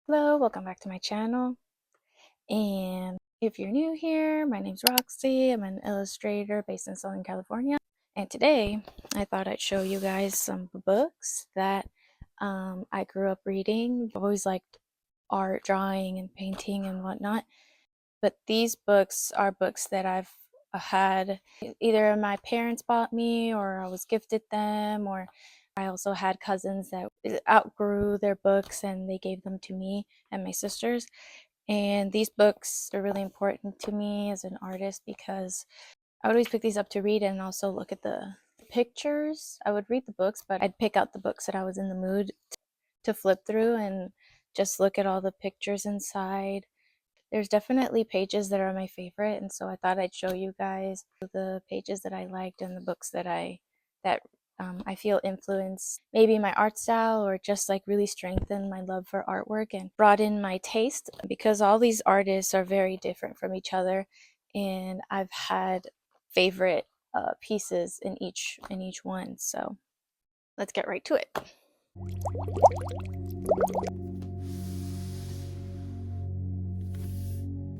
Hello, welcome back to my channel. And if you're new here, my name's Roxy. I'm an illustrator based in Southern California. And today I thought I'd show you guys some books that I grew up reading. I've always liked art, drawing, and painting and whatnot. But these books are books that I've had either my parents bought me or I was gifted them, or I also had cousins that outgrew their books and they gave them to me and my sisters. And these books are really important to me as an artist because I would always pick these up to read and also look at the pictures. I would read the books, but I'd pick out the books that I was in the mood to flip through and just look at all the pictures inside. There's definitely pages that are my favorite, and so I thought I'd show you guys the pages that I liked and the books that I feel influenced maybe my art style or just like really strengthened my love for artwork and brought in my taste, because all these artists are very different from each other, and I've had favorite pieces in each one. So let's get right to it.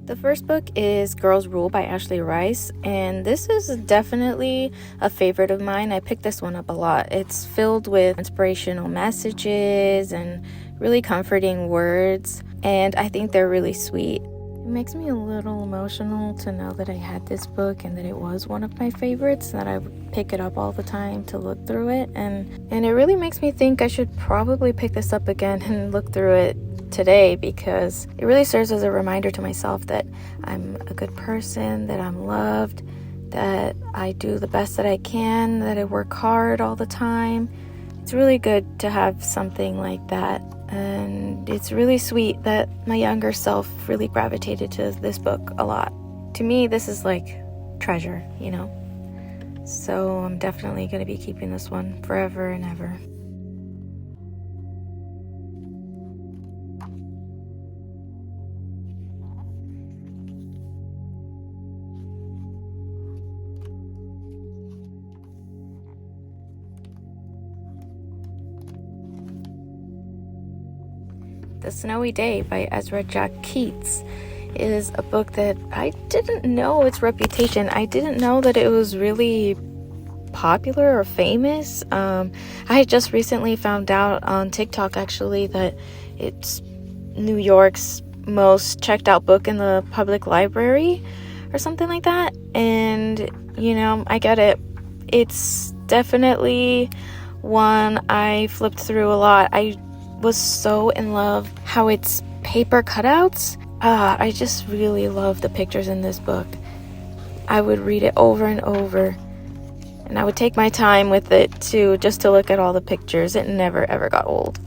The first book is Girls Rule by Ashley Rice, and this is definitely a favorite of mine. I picked this one up a lot. It's filled with inspirational messages and really comforting words, and I think they're really sweet. It makes me a little emotional to know that I had this book and that it was one of my favorites, that I would pick it up all the time to look through it, and it really makes me think I should probably pick this up again and look through it today, because it really serves as a reminder to myself that I'm a good person, that I'm loved, that I do the best that I can, that I work hard all the time. It's really good to have something like that, and it's really sweet that my younger self really gravitated to this book a lot. To me, this is like treasure, you know? So I'm definitely going to be keeping this one forever and ever. The Snowy Day by Ezra Jack Keats is a book that I didn't know its reputation. I didn't know that it was really popular or famous. I had just recently found out on TikTok actually that it's New York's most checked out book in the public library or something like that. And, I get it. It's definitely one I flipped through a lot. I was so in love how it's paper cutouts. I just really love the pictures in this book. I would read it over and over, and I would take my time with it too, just to look at all the pictures. It never ever got old.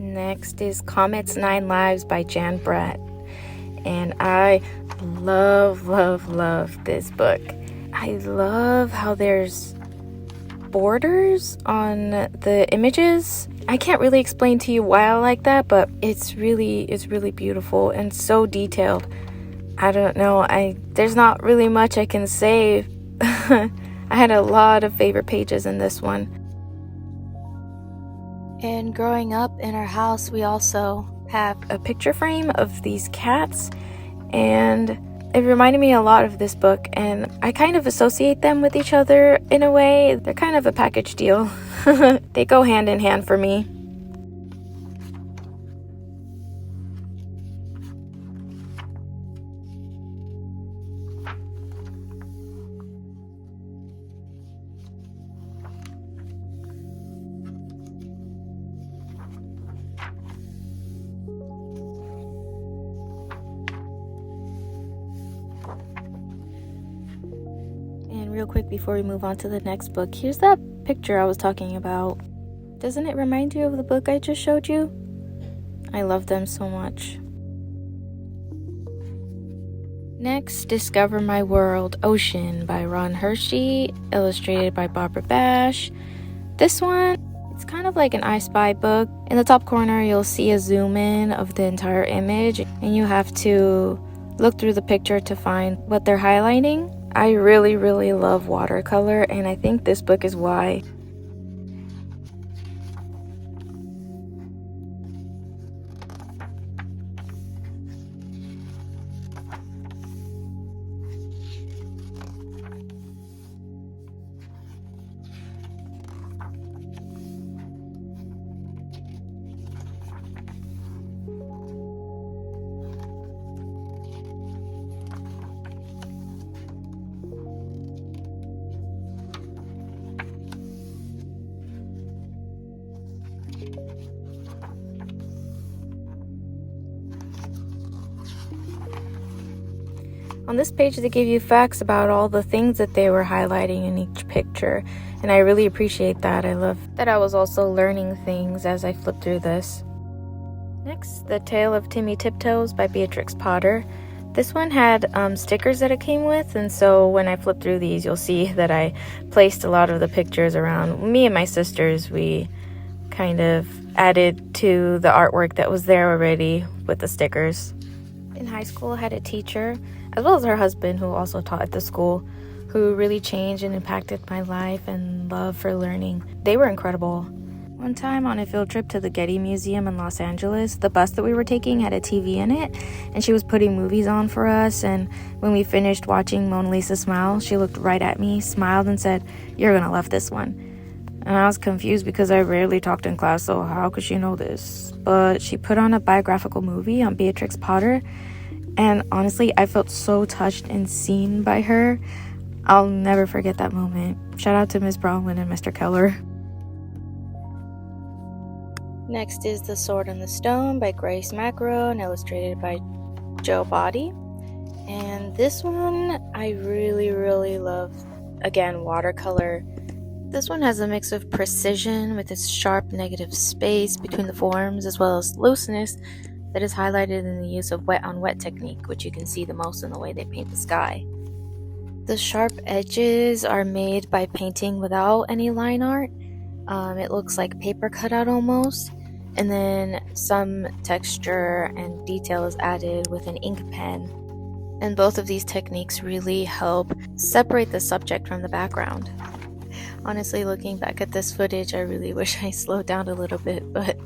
Next is Comet's 9 Lives by Jan Brett. And I love this book. I love how there's borders on the images. I can't really explain to you why I like that, but it's really beautiful and so detailed. I don't know, there's not really much I can say. I had a lot of favorite pages in this one. And growing up in our house, we also have a picture frame of these cats, and it reminded me a lot of this book, and I kind of associate them with each other in a way. They're kind of a package deal. They go hand in hand for me. And real quick before we move on to the next book, here's that picture I was talking about. Doesn't it remind you of the book I just showed you? I love them so much. Next, Discover My World, Ocean by Ron Hershey, illustrated by Barbara Bash. This one, it's kind of like an I Spy book. In the top corner, you'll see a zoom in of the entire image, and you have to look through the picture to find what they're highlighting. I really, really love watercolor, and I think this book is why. On this page, they give you facts about all the things that they were highlighting in each picture, and I really appreciate that. I love that I was also learning things as I flipped through this. Next, The Tale of Timmy Tiptoes by Beatrix Potter. This one had stickers that it came with, and so when I flip through these, you'll see that I placed a lot of the pictures around. Me and my sisters, we kind of added to the artwork that was there already with the stickers. In high school, I had a teacher, as well as her husband, who also taught at the school, who really changed and impacted my life and love for learning. They were incredible. One time on a field trip to the Getty Museum in Los Angeles, the bus that we were taking had a TV in it, and she was putting movies on for us, and when we finished watching Mona Lisa Smile, she looked right at me, smiled, and said, "You're gonna love this one." And I was confused because I rarely talked in class, so how could she know this? But she put on a biographical movie on Beatrix Potter, and honestly, I felt so touched and seen by her. I'll never forget that moment. Shout out to Ms. Bronwyn and Mr. Keller. Next is The Sword and the Stone by Grace Macro and illustrated by Joe Body. And this one I really, really love. Again, watercolor. This one has a mix of precision with its sharp negative space between the forms, as well as looseness that is highlighted in the use of wet on wet technique, which you can see the most in the way they paint the sky. The sharp edges are made by painting without any line art. It looks like paper cutout almost, and then some texture and detail is added with an ink pen. And both of these techniques really help separate the subject from the background. Honestly, looking back at this footage, I really wish I slowed down a little bit, but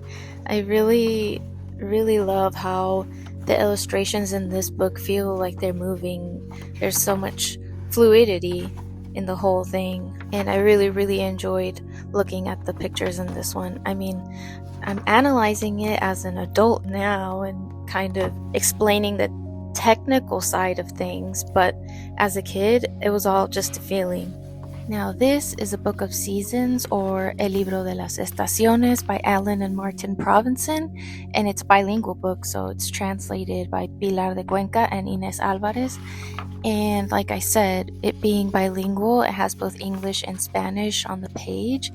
I really love how the illustrations in this book feel like they're moving. There's so much fluidity in the whole thing, and I really enjoyed looking at the pictures in this one. I mean, I'm analyzing it as an adult now and kind of explaining the technical side of things, but as a kid, it was all just a feeling. Now, this is a book of seasons, or El Libro de las Estaciones by Alan and Martin Provenson, and it's a bilingual book, so it's translated by Pilar de Cuenca and Inés Álvarez. And like I said, it being bilingual, it has both English and Spanish on the page.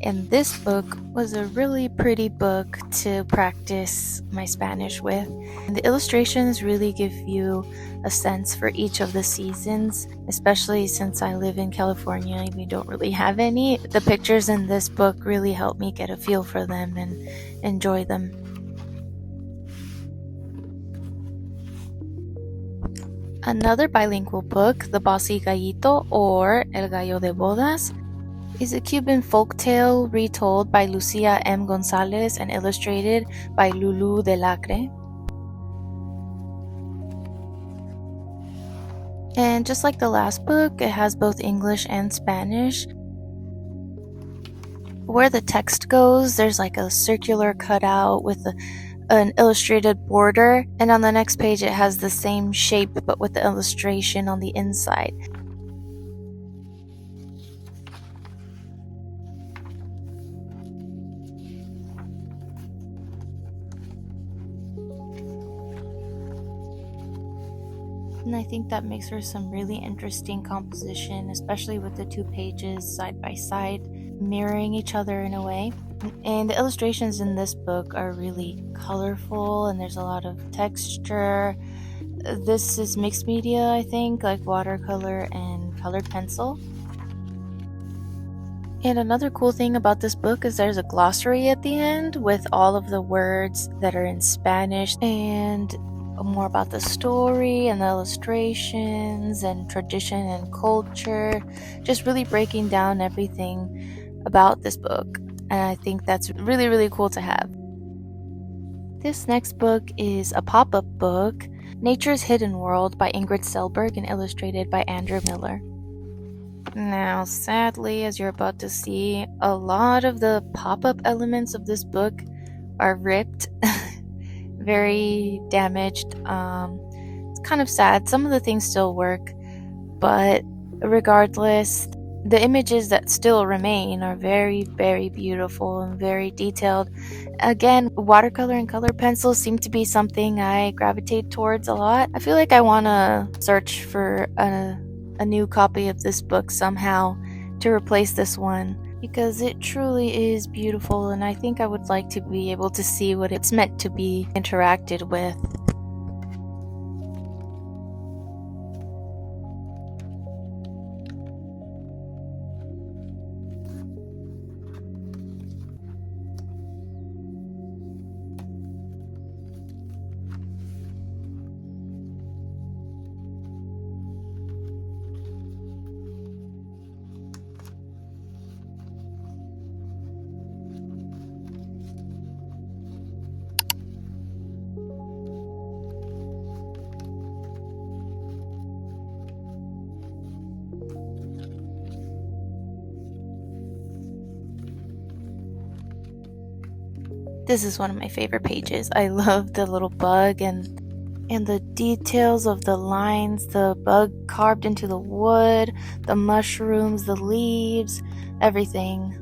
And this book was a really pretty book to practice my Spanish with. And the illustrations really give you a sense for each of the seasons, especially since I live in California and we don't really have any. The pictures in this book really help me get a feel for them and enjoy them. Another bilingual book, The Bossy Gallito, or El Gallo de Bodas, is a Cuban folktale retold by Lucia M. Gonzalez and illustrated by Lulu de Lacre. And just like the last book, it has both English and Spanish. Where the text goes, there's like a circular cutout with an illustrated border, and on the next page it has the same shape but with the illustration on the inside. And I think that makes for some really interesting composition, especially with the two pages side by side, mirroring each other in a way. And the illustrations in this book are really colorful, and there's a lot of texture. This is mixed media, I think, like watercolor and colored pencil. And another cool thing about this book is there's a glossary at the end with all of the words that are in Spanish and more about the story and the illustrations and tradition and culture, just really breaking down everything about this book. And I think that's really, really cool to have. This next book is a pop-up book, Nature's Hidden World by Ingrid Selberg and illustrated by Andrew Miller. Now, sadly, as you're about to see, a lot of the pop-up elements of this book are ripped, very damaged. It's kind of sad. Some of the things still work, but regardless, the images that still remain are very, very beautiful and very detailed. Again, watercolor and color pencils seem to be something I gravitate towards a lot. I feel like I want to search for a new copy of this book somehow to replace this one, because it truly is beautiful, and I think I would like to be able to see what it's meant to be interacted with. This is one of my favorite pages. I love the little bug and the details of the lines, the bug carved into the wood, the mushrooms, the leaves, everything.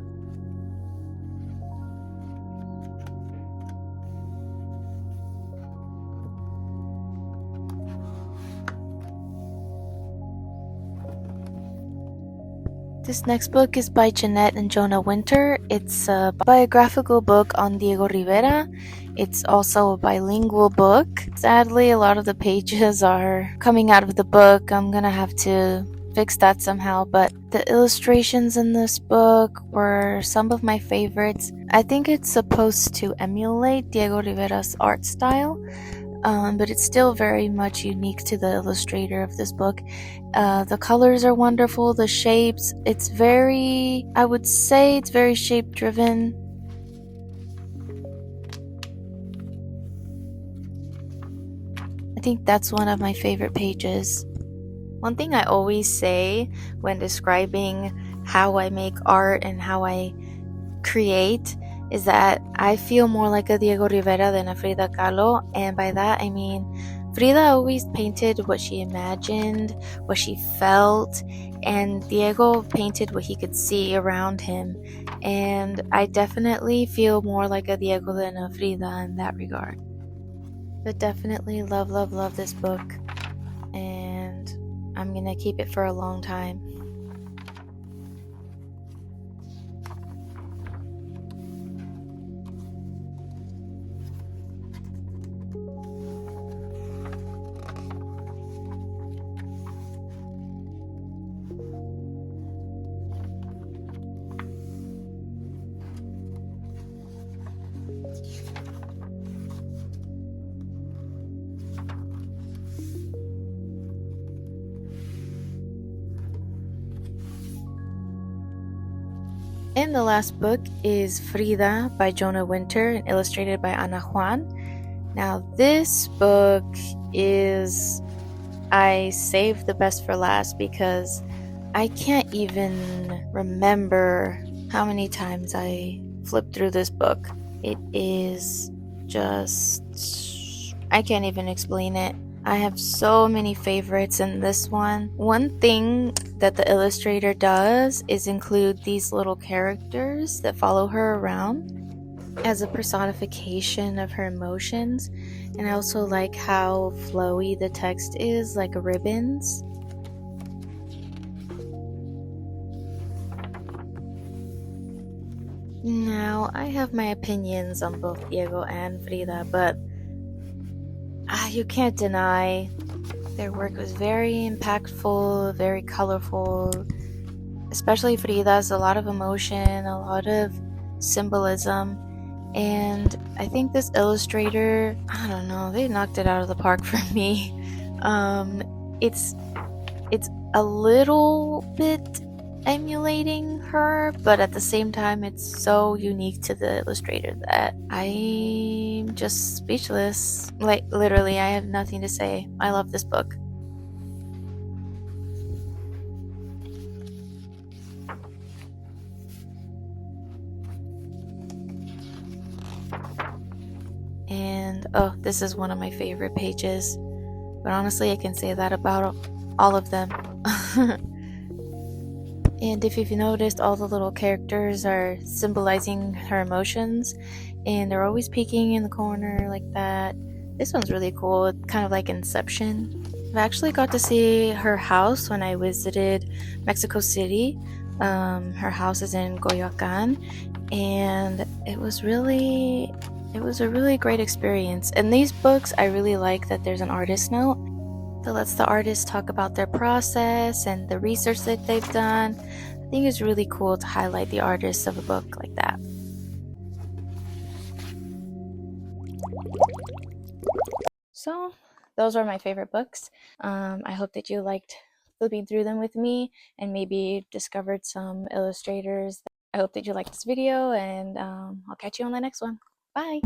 This next book is by Jeanette and Jonah Winter. It's a biographical book on Diego Rivera. It's also a bilingual book. Sadly, a lot of the pages are coming out of the book. I'm gonna have to fix that somehow, but the illustrations in this book were some of my favorites. I think it's supposed to emulate Diego Rivera's art style, but it's still very much unique to the illustrator of this book. The colors are wonderful, the shapes, I would say it's very shape driven. I think that's one of my favorite pages. One thing I always say when describing how I make art and how I create is that I feel more like a Diego Rivera than a Frida Kahlo, and by that I mean Frida always painted what she imagined, what she felt, and Diego painted what he could see around him, and I definitely feel more like a Diego than a Frida in that regard. But definitely love, love, love this book, and I'm gonna keep it for a long time. And the last book is Frida by Jonah Winter and illustrated by Ana Juan. Now this book is, I saved the best for last because I can't even remember how many times I flipped through this book. It is just, I can't even explain it. I have so many favorites in this one. One thing that the illustrator does is include these little characters that follow her around as a personification of her emotions. And I also like how flowy the text is, like ribbons. Now, I have my opinions on both Diego and Frida, but you can't deny their work was very impactful, very colorful, especially Frida's, a lot of emotion, a lot of symbolism. And I think this illustrator, I don't know, they knocked it out of the park for me. Um, it's it's a little bit emulating her, but at the same time, it's so unique to the illustrator that I'm just speechless. Like, literally, I have nothing to say. I love this book. And oh, this is one of my favorite pages. But honestly, I can say that about all of them. And if you've noticed, all the little characters are symbolizing her emotions, and they're always peeking in the corner like that. This one's really cool, it's kind of like Inception. I actually got to see her house when I visited Mexico City. Her house is in Coyoacan, and it was a really great experience. In these books, I really like that there's an artist note that lets the artist talk about their process and the research that they've done. I think it's really cool to highlight the artist of a book like that. So, those are my favorite books. I hope that you liked flipping through them with me and maybe discovered some illustrators. I hope that you liked this video, and I'll catch you on the next one. Bye!